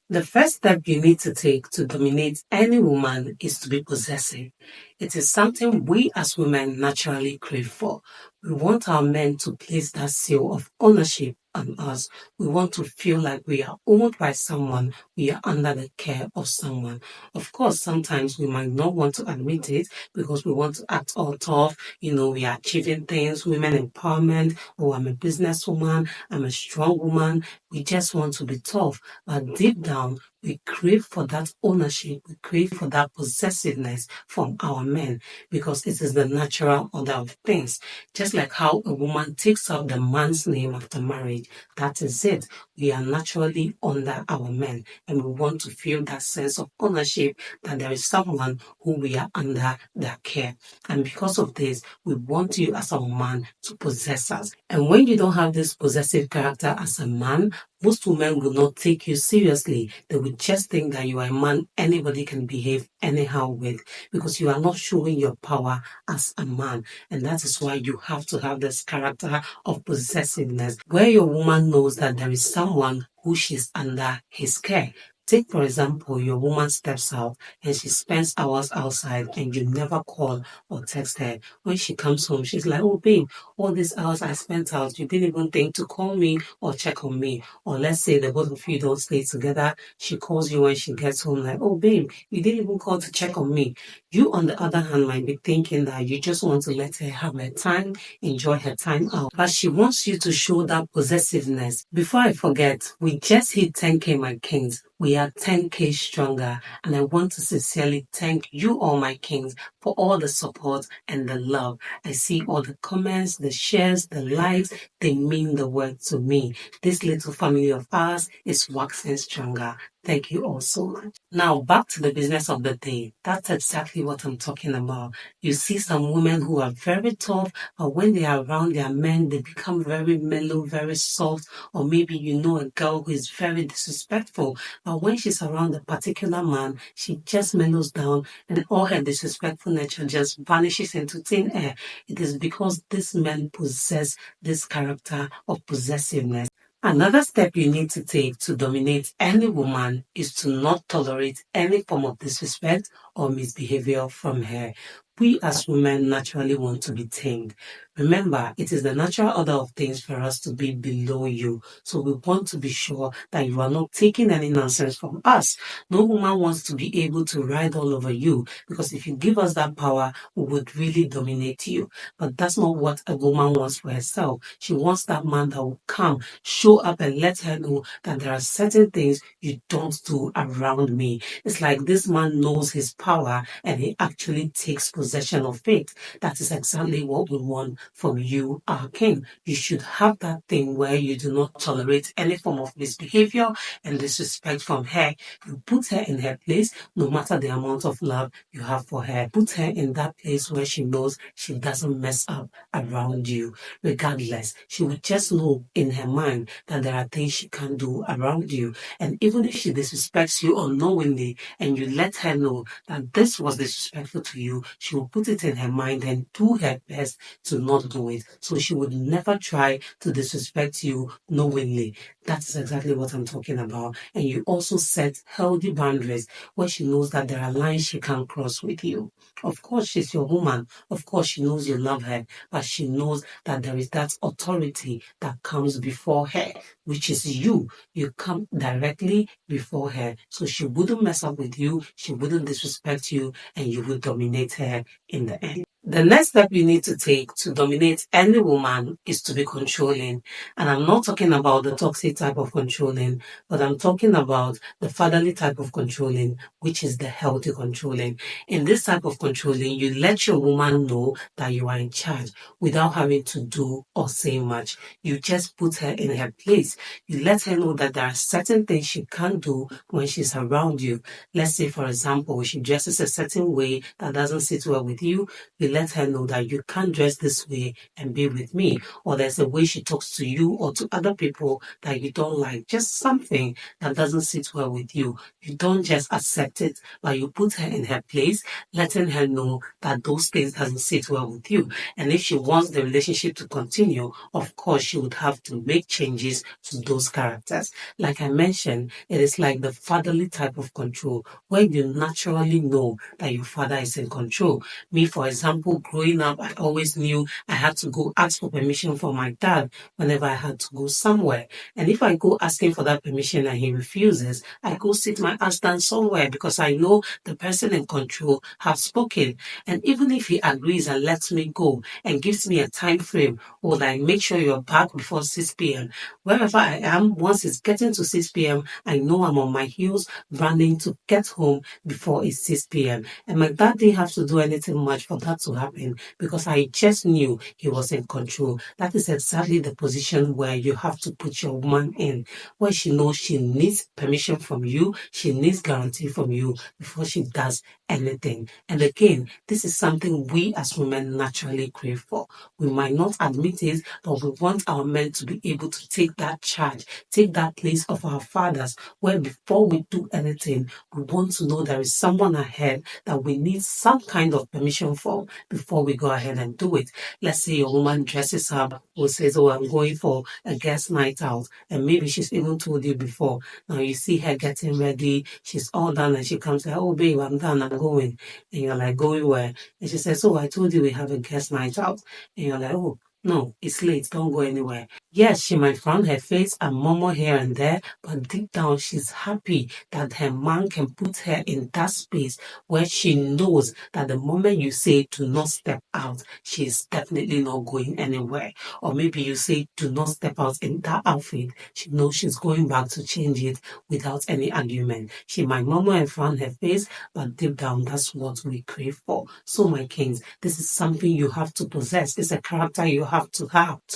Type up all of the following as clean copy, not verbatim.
The first step you need to take to dominate any woman is to be possessive. It is something we as women naturally crave for. We want our men to place that seal of ownership on us. We want to feel like we are owned by someone, we are under the care of someone. Of course, sometimes we might not want to admit it because we want to act all tough. We are achieving things, women empowerment. Oh, I'm a businesswoman, I'm a strong woman. We just want to be tough. But deep down, we crave for that ownership, we crave for that possessiveness from our men because it is the natural order of things. Just like how a woman takes up the man's name after marriage, that is it. We are naturally under our men and we want to feel that sense of ownership that there is someone who we are under their care. And because of this, we want you as our man to possess us. And when you don't have this possessive character as a man, most women will not take you seriously. They will just think that you are a man anybody can behave anyhow with because you are not showing your power as a man. And that is why you have to have this character of possessiveness where your woman knows that there is someone who she's under his care. Take, for example, your woman steps out and she spends hours outside and you never call or text her. When she comes home, she's like, oh, babe, all these hours I spent out, you didn't even think to call me or check on me. Or let's say the both of you don't stay together. She calls you when she gets home like, oh, babe, you didn't even call to check on me. You, on the other hand, might be thinking that you just want to let her have her time, enjoy her time out. But she wants you to show that possessiveness. Before I forget, we just hit 10K, my kings. We are 10K stronger. And I want to sincerely thank you, all my kings, for all the support and the love. I see all the comments, the shares, the likes. They mean the world to me. This little family of ours is waxing stronger. Thank you all so much. Now, back to the business of the day. That's exactly what I'm talking about. You see some women who are very tough, but when they are around their men, they become very mellow, very soft. Or maybe you know a girl who is very disrespectful, but when she's around a particular man, she just mellows down and all her disrespectful nature just vanishes into thin air. It is because these men possess this character of possessiveness. Another step you need to take to dominate any woman is to not tolerate any form of disrespect or misbehavior from her. We as women naturally want to be tamed. Remember, it is the natural order of things for us to be below you. So we want to be sure that you are not taking any nonsense from us. No woman wants to be able to ride all over you because if you give us that power, we would really dominate you. But that's not what a woman wants for herself. She wants that man that will come, show up and let her know that there are certain things you don't do around me. It's like this man knows his power and he actually takes possession of it. That is exactly what we want from you, our king. You should have that thing where you do not tolerate any form of misbehavior and disrespect from her. You put her in her place, no matter the amount of love you have for her. Put her in that place where she knows she doesn't mess up around you. Regardless, she would just know in her mind that there are things she can't do around you. And even if she disrespects you unknowingly and you let her know that this was disrespectful to you, she will put it in her mind and do her best to not do it. So she would never try to disrespect you knowingly. That is exactly what I'm talking about. And you also set healthy boundaries where she knows that there are lines she can't cross with you. Of course, she's your woman. Of course, she knows you love her, but she knows that there is that authority that comes before her, which is you. You come directly before her. So she wouldn't mess up with you, she wouldn't disrespect you, and you would dominate her in the end. The next step you need to take to dominate any woman is to be controlling. And I'm not talking about the toxic type of controlling, but I'm talking about the fatherly type of controlling, which is the healthy controlling. In this type of controlling, you let your woman know that you are in charge without having to do or say much. You just put her in her place. You let her know that there are certain things she can't do when she's around you. Let's say, for example, she dresses a certain way that doesn't sit well with you. You let her know that you can't dress this way and be with me, or there's a way she talks to you or to other people that you don't like, just something that doesn't sit well with you. You don't just accept it, but you put her in her place, letting her know that those things doesn't sit well with you. And if she wants the relationship to continue, of course, she would have to make changes to those characters. Like I mentioned, it is like the fatherly type of control where you naturally know that your father is in control. Me, for example, growing up, I always knew I had to go ask for permission from my dad whenever I had to go somewhere. And if I go asking for that permission and he refuses, I go sit my ass down somewhere because I know the person in control has spoken. And even if he agrees and lets me go and gives me a time frame, or like make sure you're back before 6 p.m., wherever I am, once it's getting to 6 p.m., I know I'm on my heels running to get home before it's 6 p.m. And my dad didn't have to do anything much for that to happen because I just knew he was in control. That is exactly the position where you have to put your woman in, where she knows she needs permission from you, she needs guarantee from you before she does anything. And again, this is something we as women naturally crave for. We might not admit it, but we want our men to be able to take that charge, take that place of our fathers, where before we do anything, we want to know there is someone ahead that we need some kind of permission for before we go ahead and do it. Let's say your woman dresses up or says, oh, I'm going for a guest night out. And maybe she's even told you before. Now you see her getting ready. She's all done and she comes like, oh, babe, I'm done. I'm going. And you're like, going where? And she says, oh, I told you we have a guest night out. And you're like, oh, no, it's late. Don't go anywhere. Yes, she might frown her face and murmur here and there, but deep down she's happy that her man can put her in that space where she knows that the moment you say do not step out, she's definitely not going anywhere. Or maybe you say do not step out in that outfit, she knows she's going back to change it without any argument. She might murmur and frown her face, but deep down that's what we crave for. So my kings, this is something you have to possess. It's a character you have to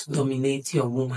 dominate your woman.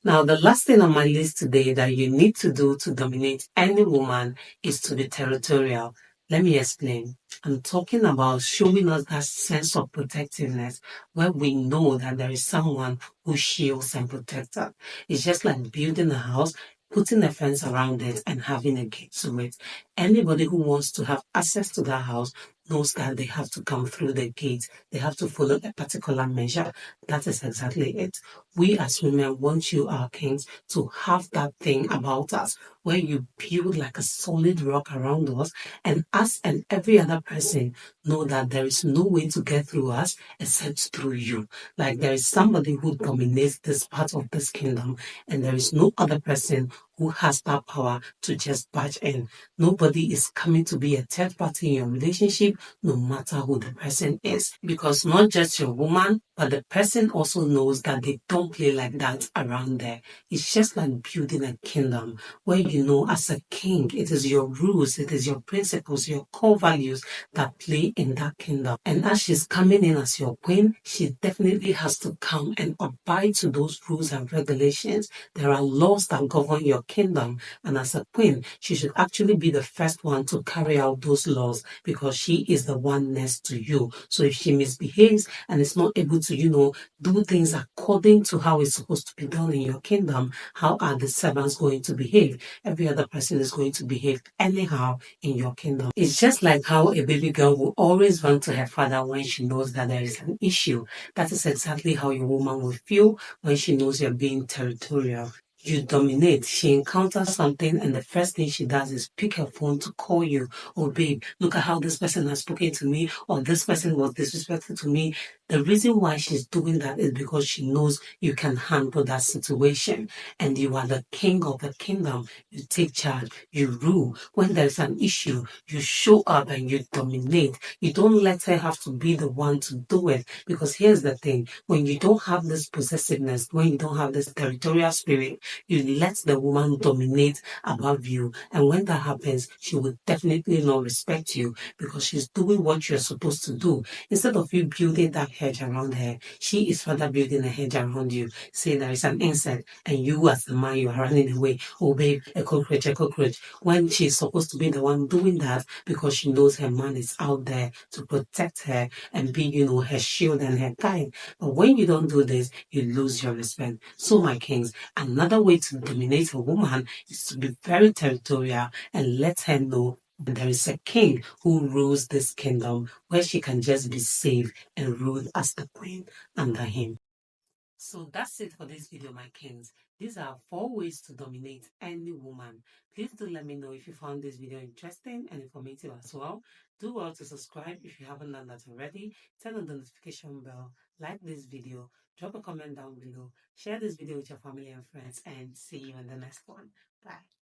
Now, the last thing on my list today that you need to do to dominate any woman is to be territorial. Let me explain. I'm talking about showing us that sense of protectiveness where we know that there is someone who shields and protects us. It's just like building a house, putting a fence around it and having a gate to it. Anybody who wants to have access to that house knows that they have to come through the gate. They have to follow a particular measure. That is exactly it. We as women want you, our kings, to have that thing about us where you build like a solid rock around us, and us and every other person know that there is no way to get through us except through you. Like there is somebody who dominates this part of this kingdom, and there is no other person who has that power to just barge in. Nobody is coming to be a third party in your relationship, no matter who the person is. Because not just your woman, but the person also knows that they don't play like that around there. It's just like building a kingdom where you know as a king, it is your rules, it is your principles, your core values that play in that kingdom. And as she's coming in as your queen, she definitely has to come and abide to those rules and regulations. There are laws that govern your kingdom, and as a queen, she should actually be the first one to carry out those laws because she is the one next to you. So if she misbehaves and is not able to, do things according to how it's supposed to be done in your kingdom, how are the servants going to behave? Every other person is going to behave anyhow in your kingdom. It's just like how a baby girl will always run to her father when she knows that there is an issue. That is exactly how your woman will feel when she knows you're being territorial. You dominate. She encounters something, and the first thing she does is pick her phone to call you. Oh, babe, look at how this person has spoken to me, or this person was disrespectful to me. The reason why she's doing that is because she knows you can handle that situation, and you are the king of the kingdom. You take charge, you rule. When there's an issue, you show up and you dominate. You don't let her have to be the one to do it, because here's the thing: when you don't have this possessiveness, when you don't have this territorial spirit, You let the woman dominate above you. And when that happens, she will definitely not respect you because she's doing what you're supposed to do. Instead of you building that hedge around her, she is rather building a hedge around you, saying there is an insect, and you as the man, you are running away. Oh, babe, a cockroach, a cockroach. When she's supposed to be the one doing that because she knows her man is out there to protect her and be, her shield and her guide. But when you don't do this, you lose your respect. So, my kings, another way to dominate a woman is to be very territorial and let her know that there is a king who rules this kingdom where she can just be safe and rule as the queen under him. So that's it for this video, my kings. These are 4 ways to dominate any woman. Please do let me know if you found this video interesting and informative as well. Do well to subscribe if you haven't done that already. Turn on the notification bell, like this video, drop a comment down below, share this video with your family and friends, and see you in the next one. Bye.